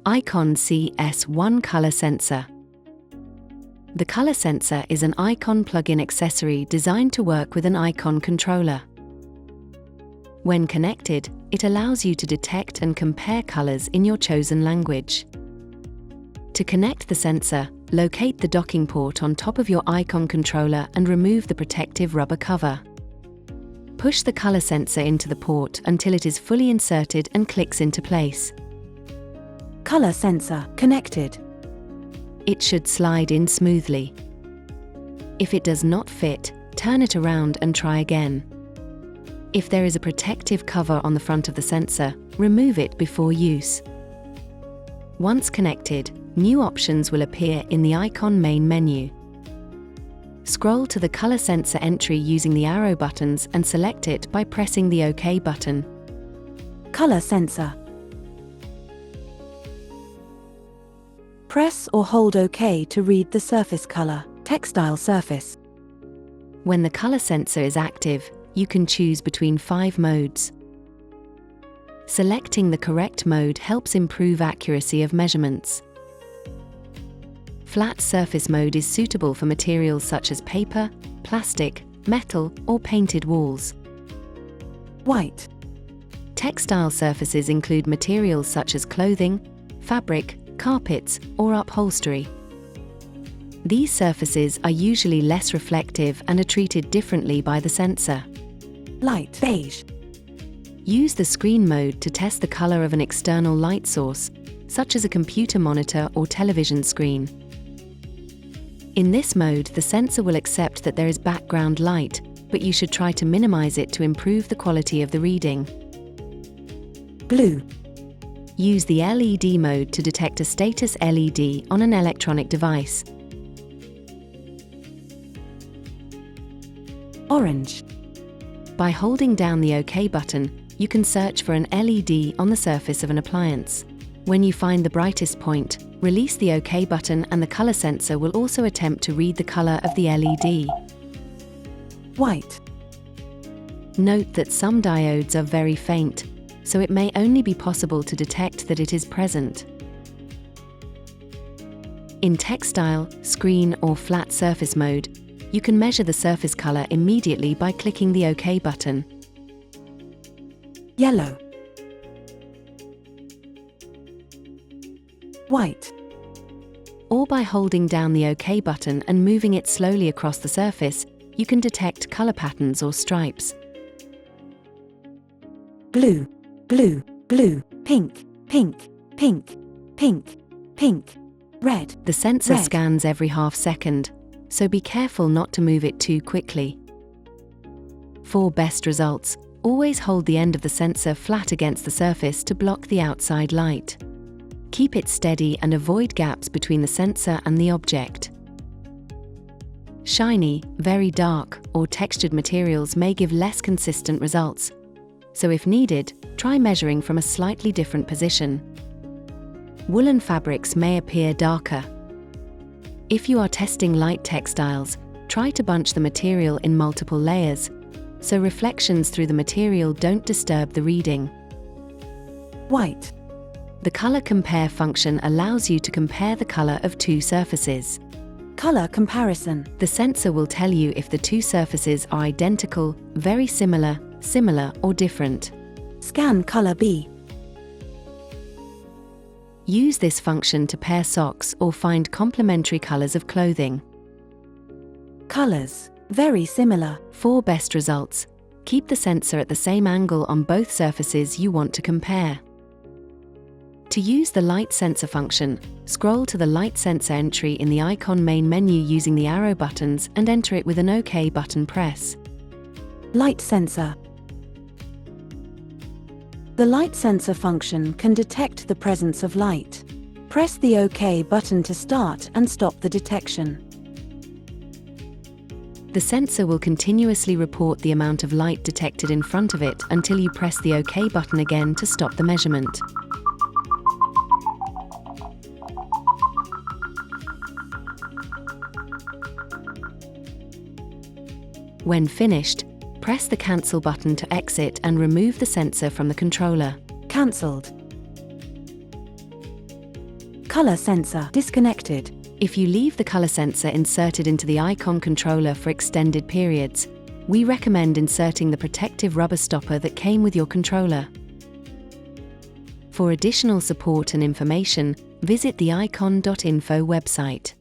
IKONN CS-1 color sensor. The color sensor is an IKONN plug-in accessory designed to work with an IKONN controller. When connected, it allows you to detect and compare colors in your chosen language. To connect the sensor, locate the docking port on top of your IKONN controller and remove the protective rubber cover. Push the color sensor into the port until it is fully inserted and clicks into place. Color sensor connected. It should slide in smoothly. If it does not fit, turn it around and try again. If there is a protective cover on the front of the sensor, remove it before use. Once connected, new options will appear in the IKONN main menu. Scroll to the color sensor entry using the arrow buttons and select it by pressing the OK button. Color sensor. Press or hold OK to read the surface color, textile surface. When the color sensor is active, you can choose between 5 modes. Selecting the correct mode helps improve accuracy of measurements. Flat surface mode is suitable for materials such as paper, plastic, metal, or painted walls. White. Textile surfaces include materials such as clothing, fabric, carpets, or upholstery. These surfaces are usually less reflective and are treated differently by the sensor. Light beige. Use the screen mode to test the color of an external light source, such as a computer monitor or television screen. In this mode, the sensor will accept that there is background light, but you should try to minimize it to improve the quality of the reading. Blue. Use the LED mode to detect a status LED on an electronic device. Orange. By holding down the OK button, you can search for an LED on the surface of an appliance. When you find the brightest point, release the OK button and the color sensor will also attempt to read the color of the LED. White. Note that some diodes are very faint, so it may only be possible to detect that it is present. In textile, screen, or flat surface mode, you can measure the surface color immediately by clicking the OK button. Yellow. White. Or by holding down the OK button and moving it slowly across the surface, you can detect color patterns or stripes. Blue. Blue, blue, pink, pink, pink, pink, pink, red. The sensor red. Scans every half second, so be careful not to move it too quickly. For best results, always hold the end of the sensor flat against the surface to block the outside light. Keep it steady and avoid gaps between the sensor and the object. Shiny, very dark, or textured materials may give less consistent results. So if needed, try measuring from a slightly different position. Woolen fabrics may appear darker. If you are testing light textiles, try to bunch the material in multiple layers, so reflections through the material don't disturb the reading. White. The color compare function allows you to compare the color of 2 surfaces. Color comparison. The sensor will tell you if the 2 surfaces are identical, very similar, similar, or different. Scan color B. Use this function to pair socks or find complementary colors of clothing. Colors. Very similar. For best results, keep the sensor at the same angle on both surfaces you want to compare. To use the light sensor function, scroll to the light sensor entry in the IKONN main menu using the arrow buttons and enter it with an OK button press. Light sensor. The light sensor function can detect the presence of light. Press the OK button to start and stop the detection. The sensor will continuously report the amount of light detected in front of it until you press the OK button again to stop the measurement. When finished, press the Cancel button to exit and remove the sensor from the controller. Cancelled. color sensor disconnected. If you leave the color sensor inserted into the IKONN controller for extended periods, we recommend inserting the protective rubber stopper that came with your controller. For additional support and information, visit the IKONN.info website.